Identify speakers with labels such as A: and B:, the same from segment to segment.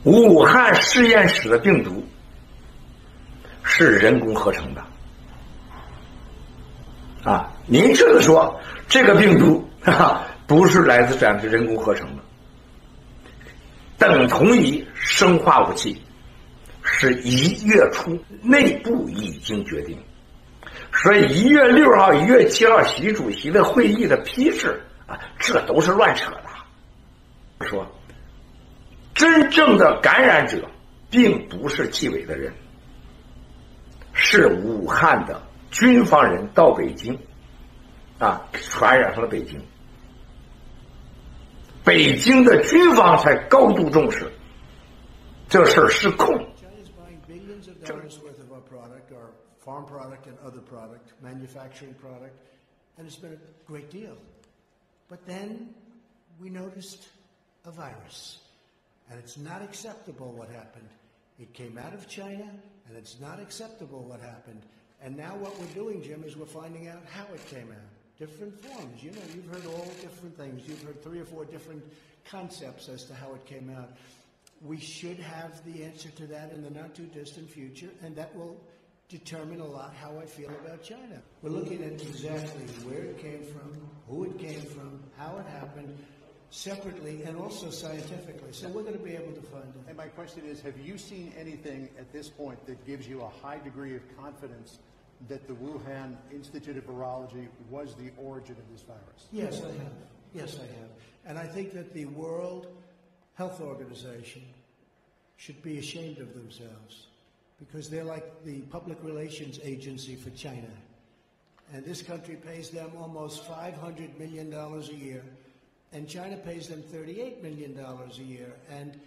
A: 武汉实验室的病毒是人工合成的。啊，明确的说，这个病毒不是来自咱们人工合成的，等同于生化武器，是1月初内部已经决定。所以1月6号、1月7号习主席的会议的批示啊，这都是乱扯的。说，真正的感染者并不是纪委的人，是武汉的军方人到北京，啊，传染上了北京。北京的军方才高度重视，这事儿失控。
B: Farm product and other product, manufacturing product, and it's been a great deal. But then we noticed a virus, and it's not acceptable what happened. It came out of China, and it's not acceptable what happened. And now what we're doing, Jim, is we're finding out how it came out. Different forms. You know, you've heard all different things. You've heard 3 or 4 different concepts as to how it came out. We should have the answer to that in the not-too-distant future, and that will determine a lot how I feel about China. We're looking at exactly where it came from, who it came from, how it happened, separately and also scientifically. So we're going to be able to find it.
C: And my question is, have you seen anything at this point that gives you a high degree of confidence that the Wuhan Institute of Virology was the origin of this virus?
B: Yes, I have. Yes, I have. And I think that the World Health Organization should be ashamed of themselves, because they're like the public relations agency for China. And this country pays them almost $500 million a year, and China pays them $38 million a year. And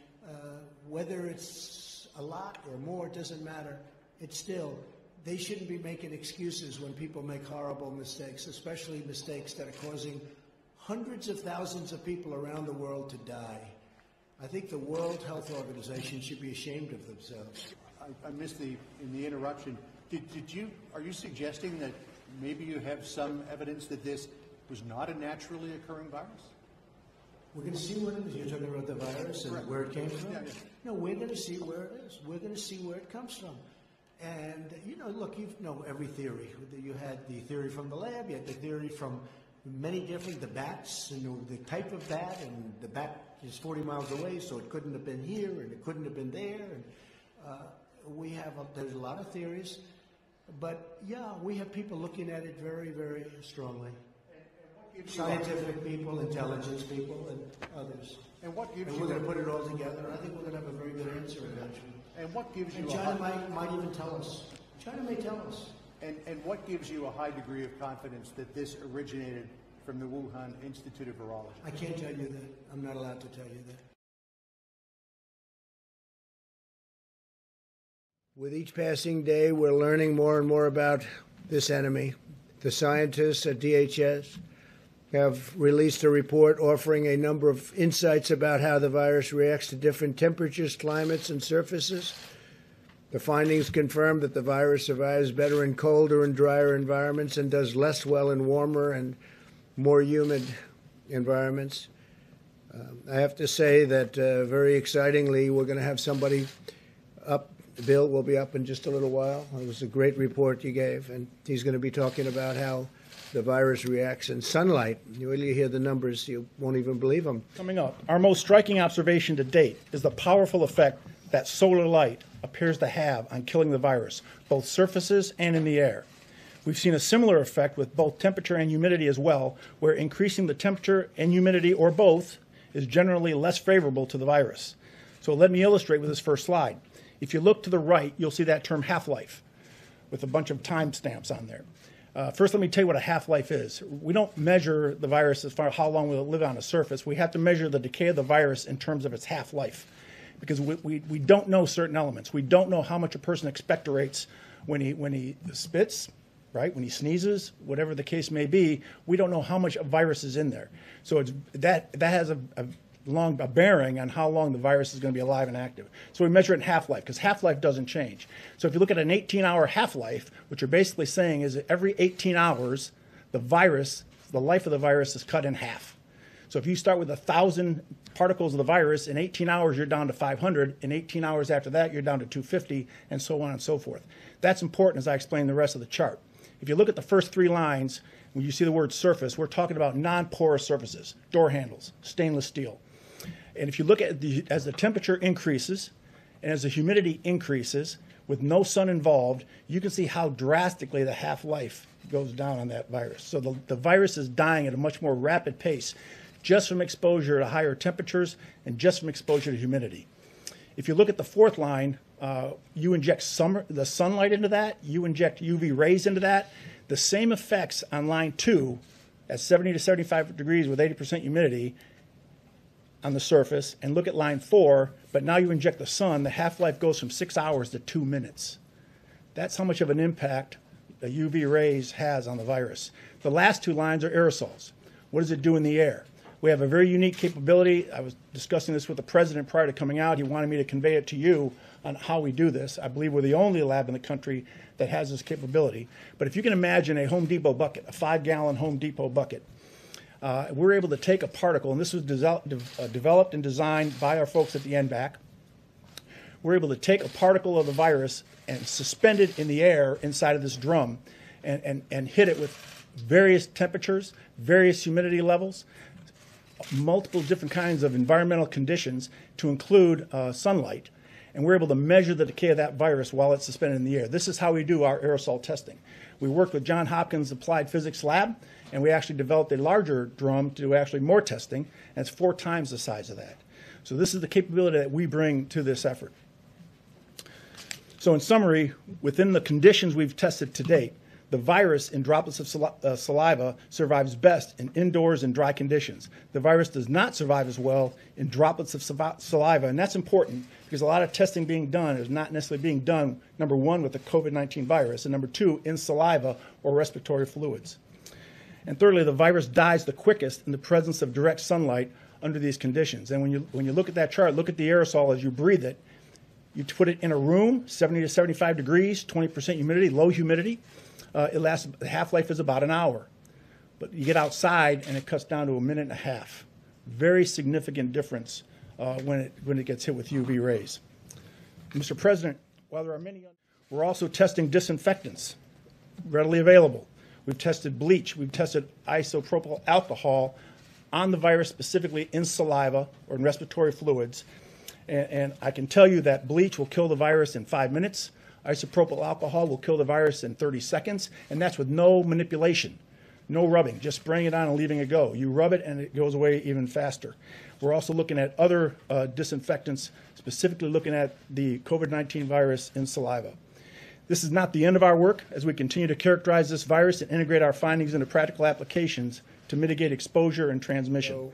B: whether it's a lot or more, it doesn't matter. It's still, they shouldn't be making excuses when people make horrible mistakes, especially mistakes that are causing hundreds of thousands of people around the world to die. I think the World Health Organization should be ashamed of themselves.
C: I missed in the interruption. Are you suggesting that maybe you have some evidence that this was not a naturally occurring virus?
B: We're going to see what it is. You're talking about the virus and where it came from?
C: Yeah, yeah.
B: No, we're going to see where it is. We're going to see where it comes from. And, you know, look, you know every theory. You had the theory from the lab. You had the theory from many different, the bats, and the type of bat, and the bat is 40 miles away, so it couldn't have been here, and it couldn't have been there. And there's a lot of theories, but yeah, we have people looking at it very, very strongly. Scientific people, intelligence people, and others.
C: And what gives
B: we're going to put it all together. I think we're going to have a very good answer eventually.
C: And what gives you?
B: And China might even tell us. China may tell us.
C: And what gives you a high degree of confidence that this originated from the Wuhan Institute of Virology?
B: I can't tell you that. I'm not allowed to tell you that. With each passing day, we're learning more and more about this enemy. The scientists at DHS have released a report offering a number of insights about how the virus reacts to different temperatures, climates, and surfaces. The findings confirm that the virus survives better in colder and drier environments and does less well in warmer and more humid environments. I have to say that very excitingly, we're going to have somebody up. Bill will be up in just a little while. It was a great report you gave, and he's going to be talking about how the virus reacts in sunlight. You really hear the numbers, you won't even believe them.
D: Coming up, our most striking observation to date is the powerful effect that solar light appears to have on killing the virus, both surfaces and in the air. We've seen a similar effect with both temperature and humidity as well, where increasing the temperature and humidity, or both, is generally less favorable to the virus. So let me illustrate with this first slide. If you look to the right, you'll see that term half-life with a bunch of timestamps on there. First, let me tell you what a half-life is. We don't measure the virus as far as how long will it live on a surface. We have to measure the decay of the virus in terms of its half-life, because we don't know certain elements. We don't know how much a person expectorates when he spits, right? When he sneezes, whatever the case may be. We don't know how much virus is in there. So that has a bearing on how long the virus is going to be alive and active. So we measure it in half-life, because half-life doesn't change. So if you look at an 18-hour half-life, what you're basically saying is that every 18 hours, the life of the virus is cut in half. So if you start with 1,000 particles of the virus, in 18 hours you're down to 500. In 18 hours after that, you're down to 250, and so on and so forth. That's important as I explain the rest of the chart. If you look at the first 3 lines, when you see the word surface, we're talking about non-porous surfaces, door handles, stainless steel. And if you look at as the temperature increases and as the humidity increases, with no sun involved, you can see how drastically the half-life goes down on that virus. So the virus is dying at a much more rapid pace just from exposure to higher temperatures and just from exposure to humidity. If you look at the 4th line, you inject the sunlight into that, you inject UV rays into that. The same effects on line 2 at 70 to 75 degrees with 80% humidity on the surface, and look at line 4, but now you inject the sun, the half-life goes from 6 hours to 2 minutes. That's how much of an impact the UV rays has on the virus. The last 2 lines are aerosols. What does it do in the air? We have a very unique capability. I was discussing this with the president prior to coming out. He wanted me to convey it to you on how we do this. I believe we're the only lab in the country that has this capability. But if you can imagine a Home Depot bucket, a 5-gallon Home Depot bucket, we're able to take a particle, and this was developed and designed by our folks at the NBAC. We're able to take a particle of the virus and suspend it in the air inside of this drum and hit it with various temperatures, various humidity levels, multiple different kinds of environmental conditions to include sunlight. And we're able to measure the decay of that virus while it's suspended in the air. This is how we do our aerosol testing. We worked with Johns Hopkins Applied Physics Lab, and we actually developed a larger drum to do actually more testing, and it's 4 times the size of that. So this is the capability that we bring to this effort. So in summary, within the conditions we've tested to date, the virus in droplets of saliva survives best in indoors and dry conditions. The virus does not survive as well in droplets of saliva, and that's important because a lot of testing being done is not necessarily being done, number 1, with the COVID-19 virus, and number 2, in saliva or respiratory fluids. And thirdly, the virus dies the quickest in the presence of direct sunlight under these conditions. And when you look at that chart, look at the aerosol as you breathe it. You put it in a room, 70 to 75 degrees, 20% humidity, low humidity. The half-life is about an hour. But you get outside and it cuts down to a minute and a half. Very significant difference when it gets hit with UV rays. Mr. President, while there are many, we're also testing disinfectants readily available. We've tested bleach. We've tested isopropyl alcohol on the virus, specifically in saliva or in respiratory fluids. And I can tell you that bleach will kill the virus in 5 minutes. Isopropyl alcohol will kill the virus in 30 seconds, and that's with no manipulation, no rubbing, just spraying it on and leaving it go. You rub it and it goes away even faster. We're also looking at other disinfectants, specifically looking at the COVID-19 virus in saliva. This is not the end of our work as we continue to characterize this virus and integrate our findings into practical applications to mitigate exposure and transmission.